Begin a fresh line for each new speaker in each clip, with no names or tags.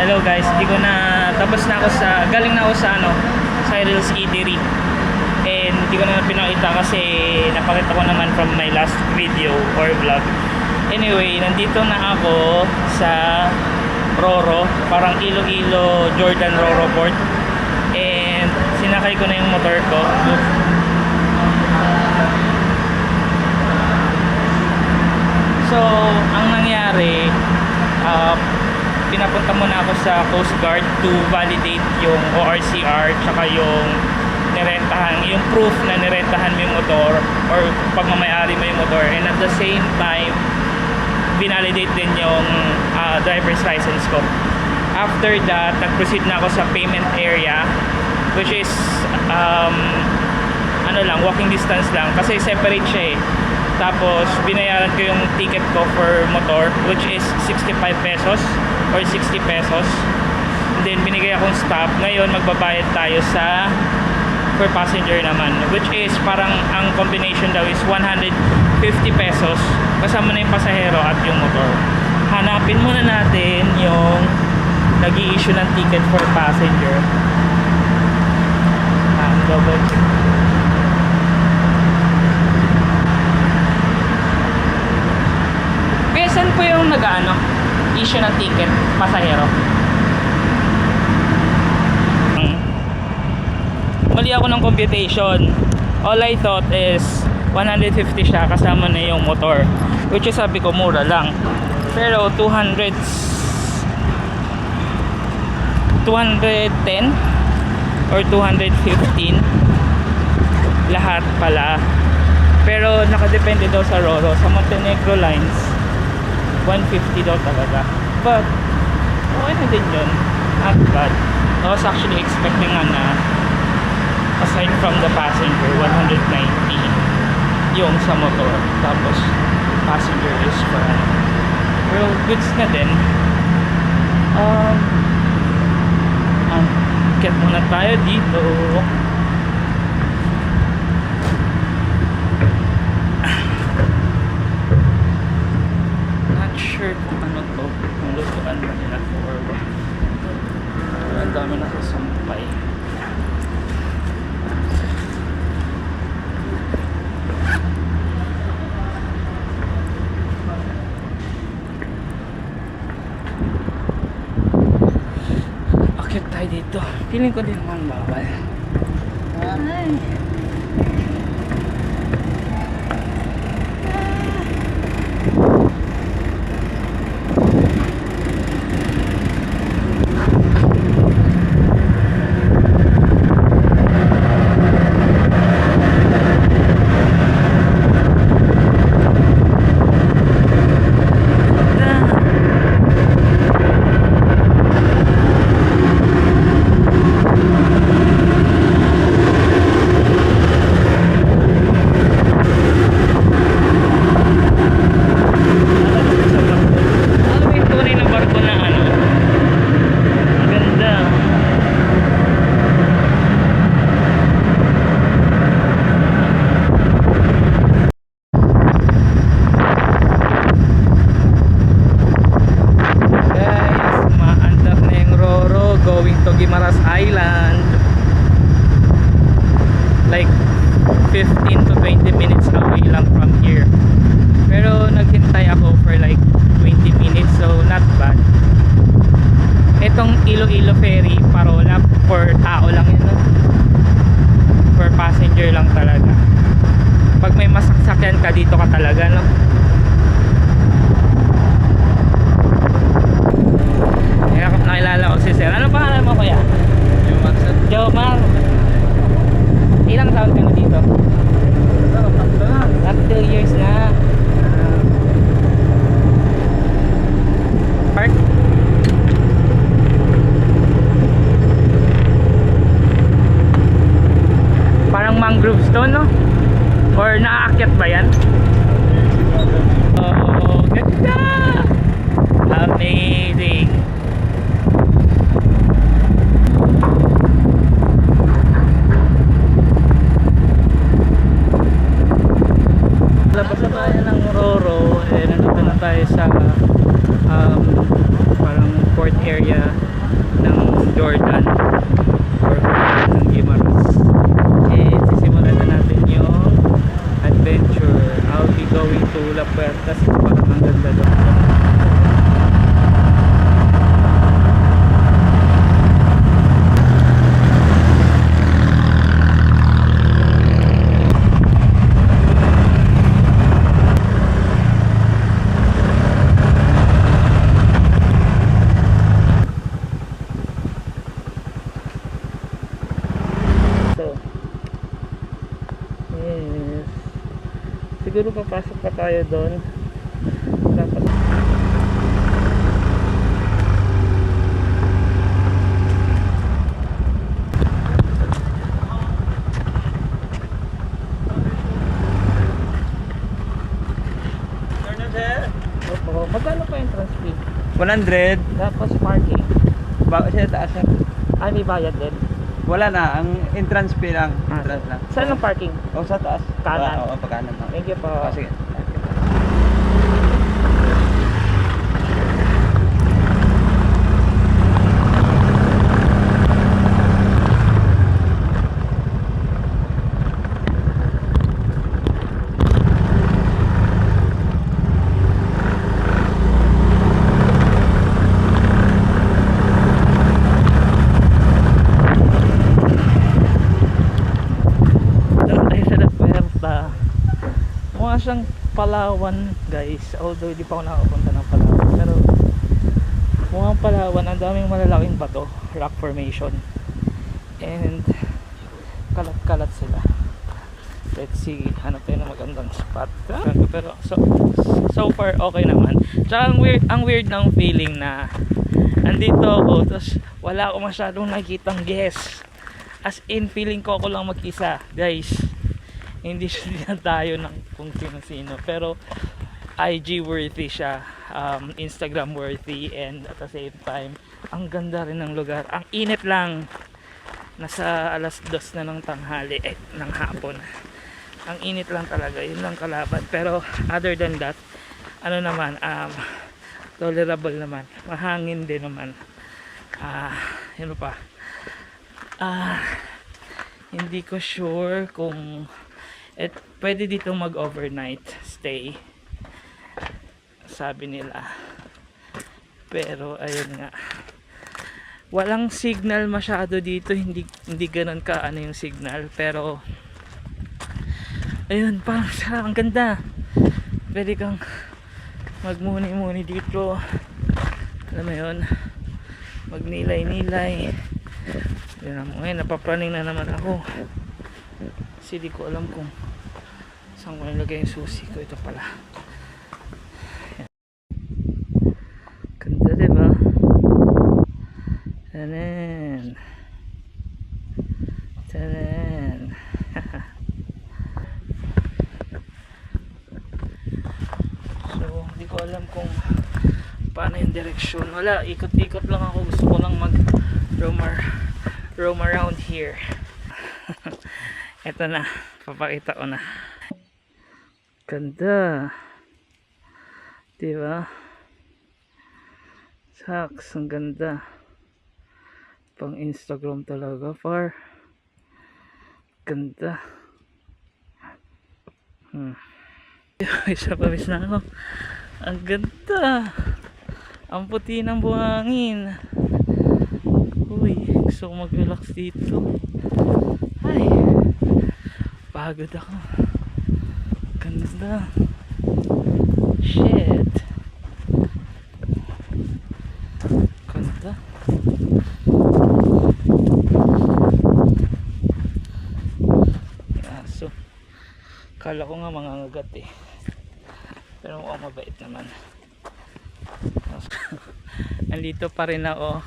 Hello guys, hindi ko na tapos na ako sa galing na ako sa Cyril's Eatery. And hindi ko na pinakita kasi napakita ko naman from my last video or vlog. Anyway, nandito na ako sa Roro, parang Iloilo Jordan Roro Port. And sinakay ko na yung motor ko. So, ang nangyari, pinapunta muna ako sa Coast Guard to validate yung ORCR tsaka yung nirentahan, yung proof na nirentahan mo yung motor or pagmamayari mo yung motor, and at the same time vinalidate din yung driver's license ko. After that, nag-proceed na ako sa payment area, which is walking distance lang kasi separate siya eh. Tapos binayaran ko yung ticket ko for motor, which is 65 pesos or 60 pesos. And then binigay akong stop. Ngayon magbabayad tayo sa for passenger naman, which is parang ang combination daw is 150 pesos kasama na yung pasahero at yung motor. Hanapin muna natin yung nag-i-issue ng ticket for passenger. Double check. Saan po yung issue ng ticket pasahero? Mali ako ng computation. All I thought is 150 siya kasama na yung motor, which is sabi ko mura lang. Pero 210 or 215 lahat pala. Pero nakadepende daw sa Roro. Sa Montenegro Lines 150 daw talaga, but okay na din yun, not bad. I was actually expecting aside from the passenger 190 yung sa motor, tapos passenger is for pero goods na din. Get muna tayo dito. Sure kung ano to, kung lutuan ba nila or what. Ang dami na kasampay. Akit tayo dito. Feeling ko din naman bawal. Ay. Guimaras Island, like 15 to 20 minutes away lang from here, pero naghintay ako for like 20 minutes, so not bad. Itong Iloilo Ferry parola for tao lang yun, no? For passenger lang talaga. Pag may masaksakan ka dito ka talaga, no? Nakilala ko si Sir. Ano pangalan mo, kuya? Jomar. Ilang taon ka na dito? 2 years na. Park? Parang mangrove stone, no? Or naaakyat ba yan? siguro papasok pa tayo doon. Dapat opo. Magkano pa entrance fee?
100.
Tapos parking.
Siya taas na.
Ay, may bayad din.
Wala na, ang entrance fee lang.
Ah,
Entrance lang.
saan ang parking?
O sa taas.
Kanan?
Oo, pagkanan.
Thank you po.
Sige.
Doon tayo sa La Puerta. Mukha siyang Palawan guys, although hindi pa ako nakapunta ng Palawan, pero mukhang Palawan. Ang daming malalaking bato, rock formation, and kalat-kalat sila. Let's see, hanap tayo ng magandang spot. Pero so far okay naman. Tsaka ang weird ng feeling na andito ako, tapos wala ako masyadong nakikitang guest. As in, feeling ko ako lang mag-isa guys. Hindi siya tayo ng kung sino-sino, pero IG worthy siya, Instagram worthy, and at the same time ang ganda rin ng lugar. Ang init lang, nasa alas 2 na ng tanghali, ng hapon. Ang init lang talaga, yun lang kalaban. Pero other than that, ano naman, tolerable naman, mahangin din naman. Ano pa, hindi ko sure kung pwede dito mag overnight stay, sabi nila, pero ayun nga, walang signal masyado dito, hindi ganun ka ano yung signal, pero ayun, parang ang ganda, pwede kang magmuni-muni dito, alam mo yun, magnilay-nilay. Ngayon napapraning na naman ako kasi di ko alam kung saan ko nilagay yung susi ko. Ito pala. Ganda, diba? Tanan. Tanan. So di ko alam kung paano yung direksyon. Wala, ikot-ikot lang ako. Gusto ko lang mag roam around here. Ito na, papakita ko na. Ganda, diba? Saks, ang ganda. Pang Instagram talaga, far. Ganda. Isa pa bis na ako. Ang ganda. Ang puti ng buhangin. Uy, gusto ko mag-relax dito. Ay, pagod ako. Ganda. Shit. Ganda. So kala ko nga mangangagat eh, pero mukhang mabait naman. Nandito pa rin ako.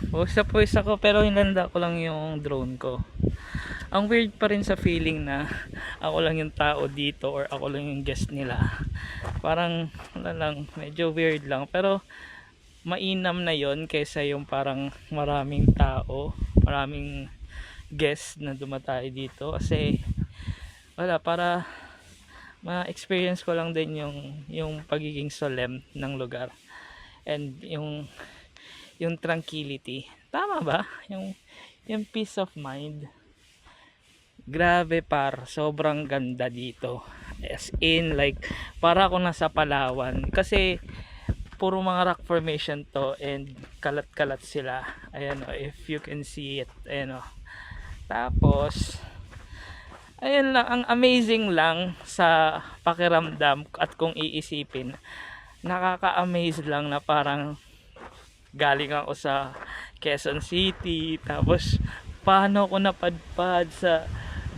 Pawis ako, pero hinanda ko lang yung drone ko. Ang weird pa rin sa feeling na ako lang yung tao dito or ako lang yung guest nila. Parang wala lang, medyo weird lang, pero mainam na yon kaysa yung parang maraming tao, maraming guest na dumatayo dito. Kasi wala, para ma-experience ko lang din yung pagiging solemn ng lugar and yung tranquility. Tama ba? Yung peace of mind. Grabe par, sobrang ganda dito. As in, like, para ako nasa Palawan. Kasi puro mga rock formation to and kalat-kalat sila. Ayan o, if you can see it. Ayan o. Tapos ayun lang, ang amazing lang sa pakiramdam at kung iisipin, nakaka-amaze lang na parang galing ako sa Quezon City, tapos paano ko napadpad sa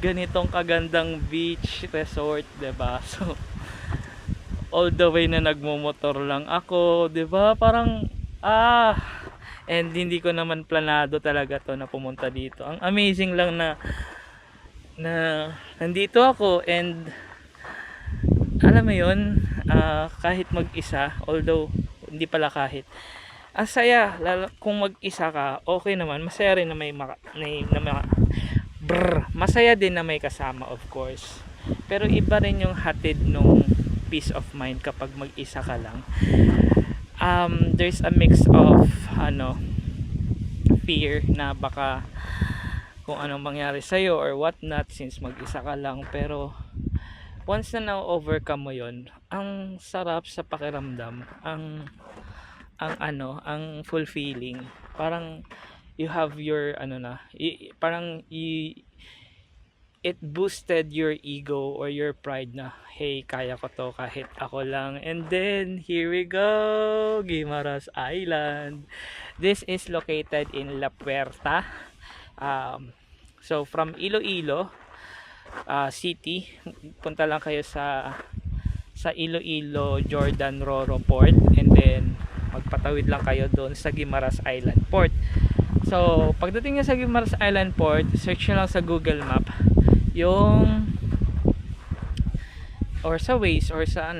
ganitong kagandang beach resort, 'di ba? So all the way na nagmumotor lang ako, 'di ba? Parang and hindi ko naman planado talaga to na pumunta dito. Ang amazing lang na nandito ako, and alam mo yun, kahit mag-isa, although hindi pala kahit, ang saya, lalo kung mag-isa ka, okay naman, masaya rin na masaya din na may kasama, of course. Pero iba rin yung hatid nung peace of mind kapag mag-isa ka lang. There's a mix of fear na baka kung anong mangyari sa'yo or what not since mag-isa ka lang. Pero once na na-overcome mo yon, ang sarap sa pakiramdam, ang fulfilling. Parang you have your it boosted your ego or your pride na, hey, kaya ko to kahit ako lang. And then here we go, Guimaras Island. This is located in La Puerta. So from Iloilo City, punta lang kayo sa Iloilo Jordan Roro Port, and then magpatawid lang kayo doon sa Guimaras Island Port. So pagdating niya sa Guimaras Island Port, search nyo lang sa Google Map or sa Waze or sa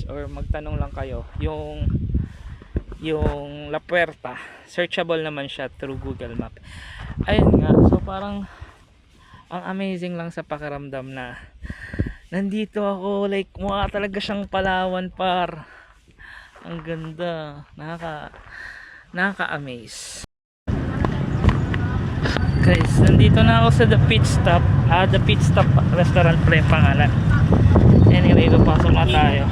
or magtanong lang kayo yung La Puerta. Searchable naman siya through Google Map. Ayun nga, so parang ang amazing lang sa pakiramdam na nandito ako, like mukha talaga siyang Palawan, par. Ang ganda, nakaka-amaze. Guys, nandito na ako sa The Pit Stop. The Pit Stop Restaurant pre pangalan. Anyway, papasok na tayo.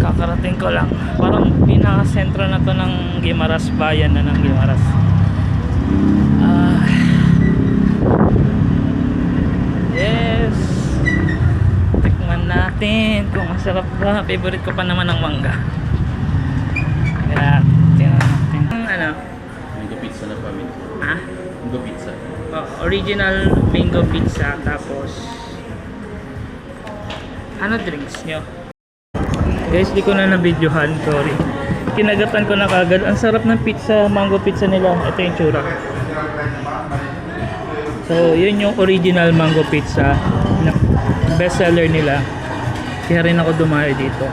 Kakarating ko lang. Parang pinaka-sentro na to ng Guimaras, bayan na ng Guimaras. Yes. Tikman natin kung masarap ba. Favorite ko pa naman ang mangga. Kaya tingnan natin.
Mango pizza na family. Mango pizza.
Original mango pizza, tapos drinks nyo? Guys, di ko na na-videohan, sorry. Kinagatan ko na kagad. Ang sarap ng pizza, mango pizza nila. Ito yung tsura. So yun yung original mango pizza na best seller nila, kaya rin ako dumayo dito.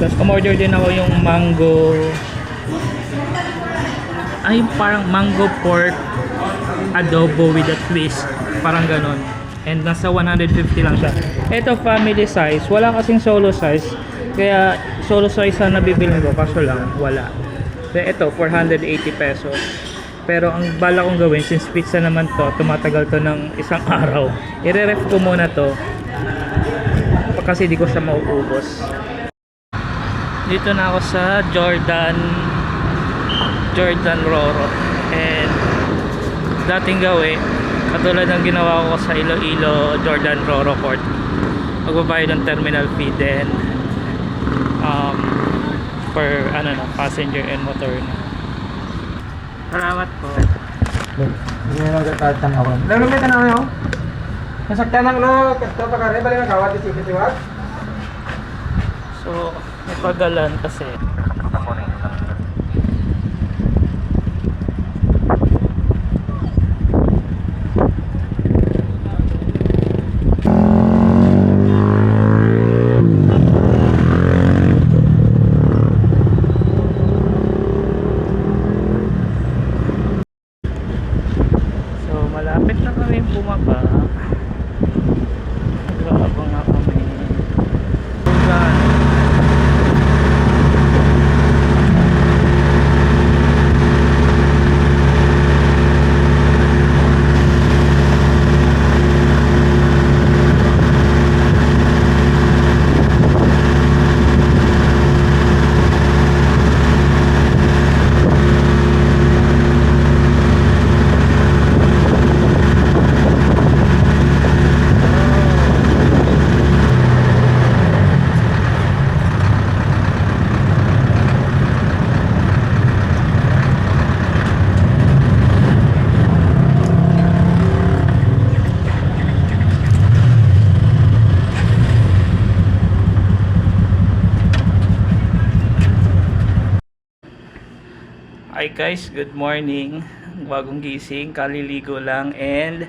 Tapos umorder din ako yung parang mango pork adobo with a twist, parang ganon, and nasa 150 lang siya. Ito family size, wala kasing solo size, kaya solo size na nabibilin ko, kaso lang wala. So ito 480 pesos. Pero ang bala kong gawin, since pizza naman to, tumatagal to ng isang araw, i-ref ko muna to kasi di ko siya mauubos. Dito na ako sa Jordan Roro, and dating gawin katulad ng ginawa ko sa Iloilo Jordan Roro Port, magbabayad ng terminal fee, then for passenger and motor na. Salamat po.
Hindi na nagtatang ako. Lalo may tanong ako. Nasaktan ang kasto pa kare, bali na kawat di siwag.
So, may pagalan kasi. Malapit na kami bumaba. Grabe nga kami. Hi guys, good morning. Bagong gising, kaliligo lang, and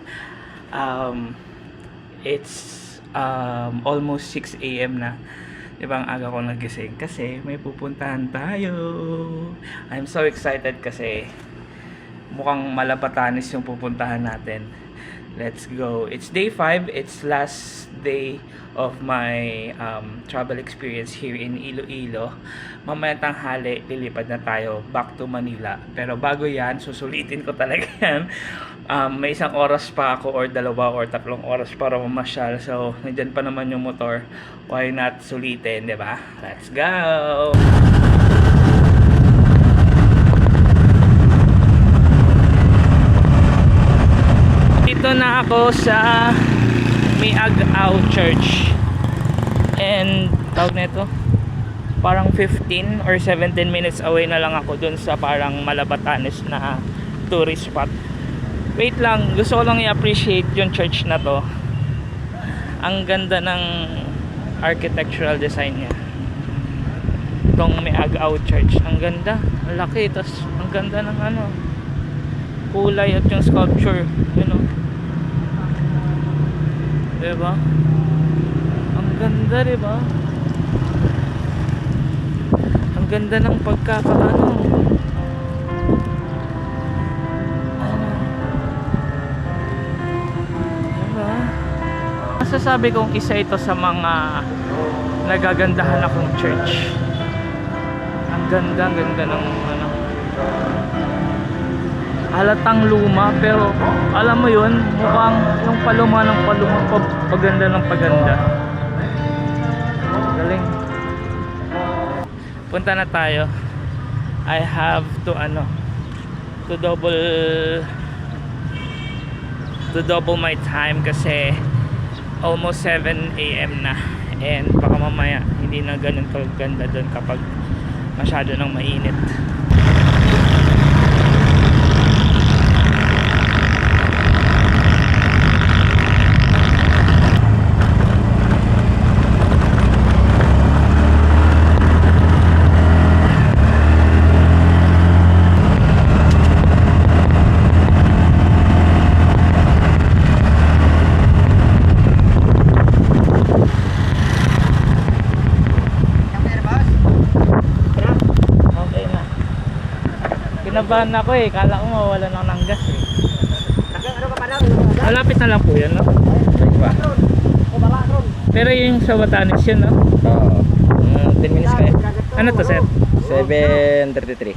it's almost 6 AM na. Diba ang aga ko nagising kasi may pupuntahan tayo. I'm so excited kasi mukhang Malabatanes yung pupuntahan natin. Let's go. It's day 5. It's last day of my travel experience here in Iloilo. Mamaya tanghali, lilipad na tayo back to Manila. Pero bago yan, susulitin ko talaga yan. May 1 oras pa ako or 2 or 3 oras para mamasyal. So, nandyan pa naman yung motor. Why not sulitin, di ba? Let's go! Dito na ako sa Miagao Church. And tawag nito, parang 15 or 17 minutes away na lang ako dun sa parang Malabatanes na tourist spot. Wait lang, gusto ko lang i-appreciate yung church na to. Ang ganda ng architectural design niya. Itong Miagao Church, ang ganda, ang laki, tas ang ganda ng ano, kulay at yung sculpture, you know. Diba? Ang ganda, diba? Ang ganda ng pagkakaano. Diba? Masasabi kong isa ito sa mga nagagandahan akong church. Ang ganda ng ano. Halatang luma, pero alam mo yun, mukhang yung paluma ng paluma, paganda ng paganda. Galing. Punta na tayo. I have to double my time kasi almost 7 AM na, and baka mamaya hindi na ganun kaganda doon kapag masyado nang mainit. Kinabahan ako eh, kala ko mawala ng gas eh. Malapit na lang po yan, no? Pero yung sa Batanes yun, no?
Oo. 10 minutes kayo.
Ano to, sir?
7:33.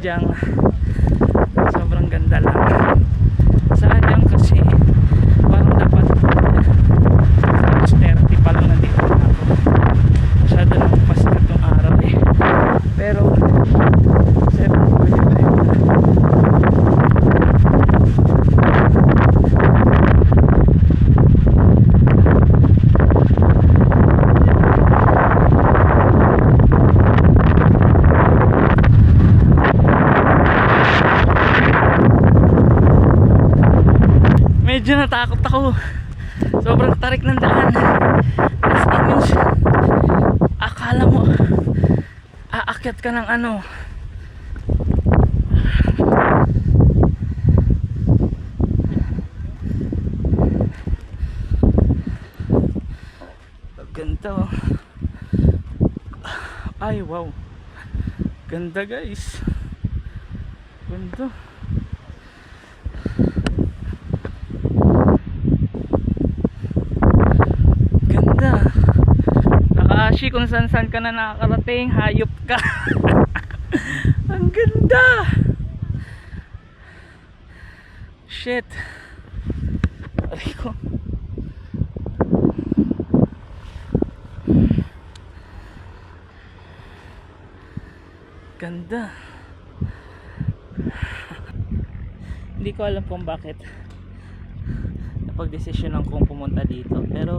Sadyang sobrang ganda lang. Sayang kasi parang dapat alas 30 pa lang nandito na ako. Masyado lang paskat yung araw eh. Pero 7:45 na. Medyo natakot ako. Sobrang tarik ng daan. As in yung akala mo aakyat ka ng ano. Ganda. Ay wow. Ganda guys. Ganda. Ganda. Nakaashi kung saan saan ka na nakakarating, hayop ka. Ang ganda. Shit. Aray ko. Ganda. Hindi ko alam kung bakit napag-desisyonan kong pumunta dito, pero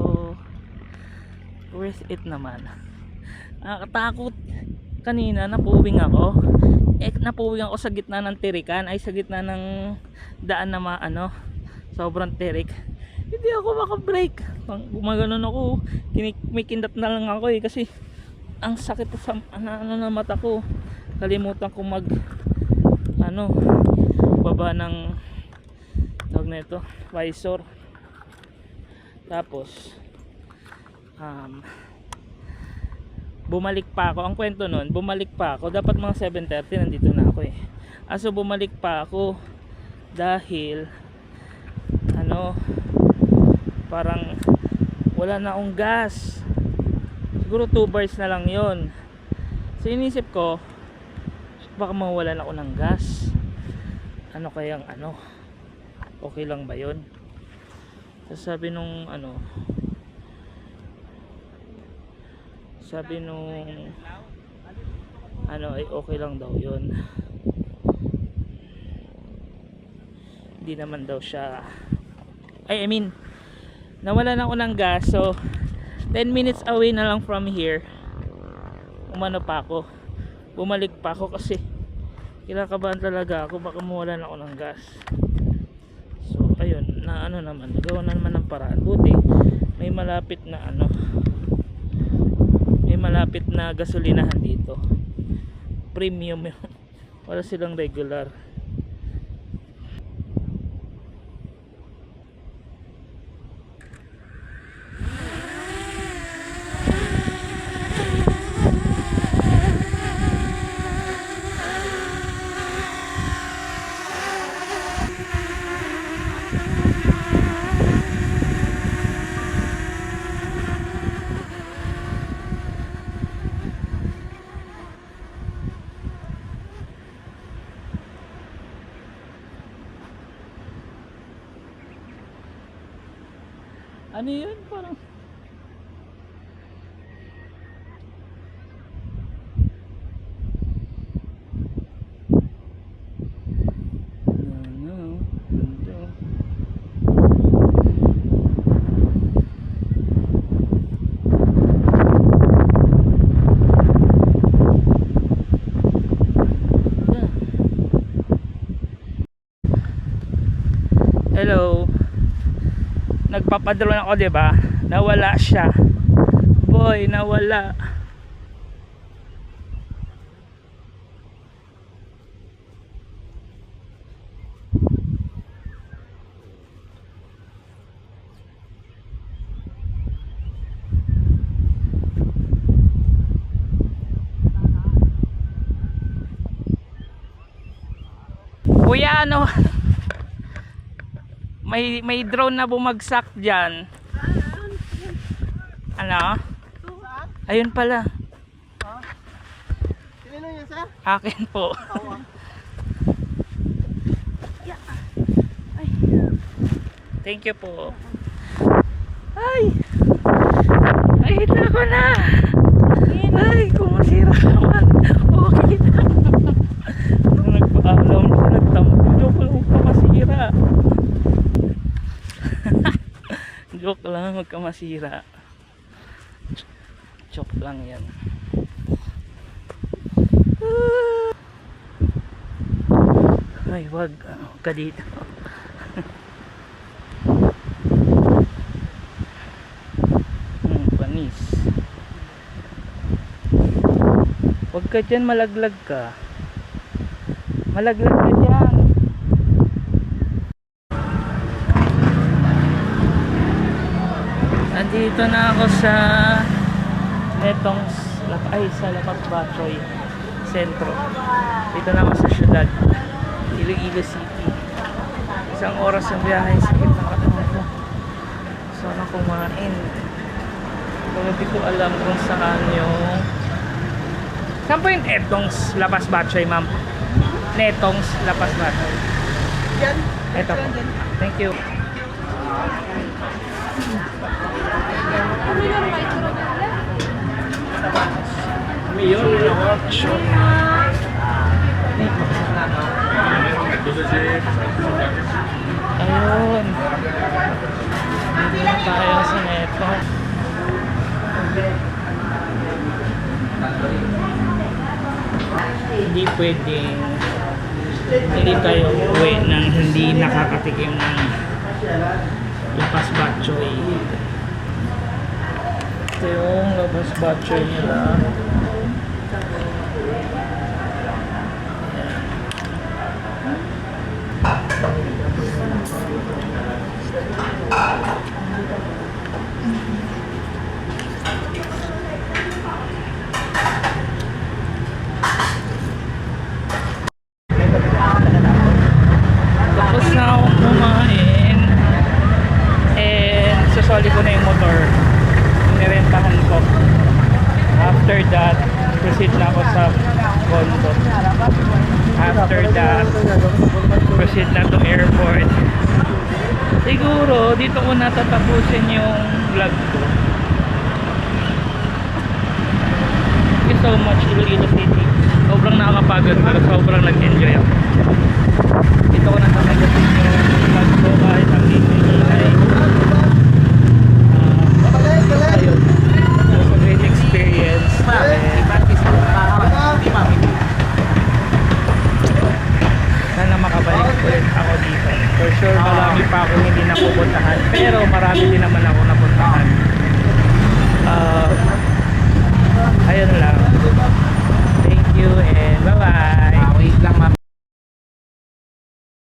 worth it naman. Nakakatakot. Kanina napuwing ako. Napuwing ako sa gitna ng tirikan, ay sa gitna ng daan na sobrang tirik. Hindi ako makabrake. Gumaganon ako. Kinikindat na lang ako kasi ang sakit sa na mata ko. Kalimutan ko baba ng tawag na ito, visor. Tapos bumalik pa ako. Ang kwento nun, bumalik pa ako. Dapat mga 7:30 nandito na ako eh. So bumalik pa ako dahil parang wala na akong gas. Siguro 2 bars na lang yon. So inisip ko, baka mawalan ako ng gas. Okay lang ba yun? So sabi nung ay okay lang daw yun. Hindi naman daw siya, nawalan ako ng gas. So 10 minutes away na lang from here, bumalik pa ako kasi kinakabahan talaga ako, baka mawalan ako ng gas. So ayun, nagawa na naman ng paraan. Buti may malapit na gasolinahan dito, premium yun. Wala silang regular. Ano yun? Parang hello. Nagpapadrone ako, 'di ba? Nawala siya. Boy, nawala. Kuya, may drone na bumagsak diyan. Ayun pala.
Sino yun, sir?
Akin po. Thank you po. Ay, nako na. Ay, kumasira naman. Okay na. Nagpaalam, joke lang, kumasira. Joke lang, magkamasira. Joke lang yan. Ay, wag ka dito. Panis. Wag ka dyan, malaglag ka. Malaglag ka dyan. Nandito na ako sa sa Lapas Batchoy Sentro. Dito na ako sa syudad. Iloilo City. Isang oras yung biyahe, sakit ng katawan ko. Sana kumain. Pero hindi ko alam kung saan yung... Saan po yung Etong's Lapas Batchoy, ma'am? Netong's Lapas Batchoy.
Yan.
Ito po. Thank you. Ayun. Hindi na tayo sa Netong. Hindi pwedeng hindi tayo uwi nang hindi nakakatikim ng Lapas Batchoy. Ito yung Lapas Batchoy nila. Tapos na ako kumain and susoli ko na yung motor, nirentahan ko. After that, proceed na ako sa condo. After that, proceed na to airport. Siguro dito ko natatapusin yung vlog ko. Thank you so much, Iloilo City. Sobrang nakakapagod pero sobrang nag-enjoy ako. Dito ko natatapusin yung vlog ko kahit ang hinay. Ayun. It was a great experience. Sana makabalik ulit ako dito. For sure, marami pa akong hindi napupuntahan. Pero marami din naman ako napuntahan. Ayun lang. Thank you and bye-bye.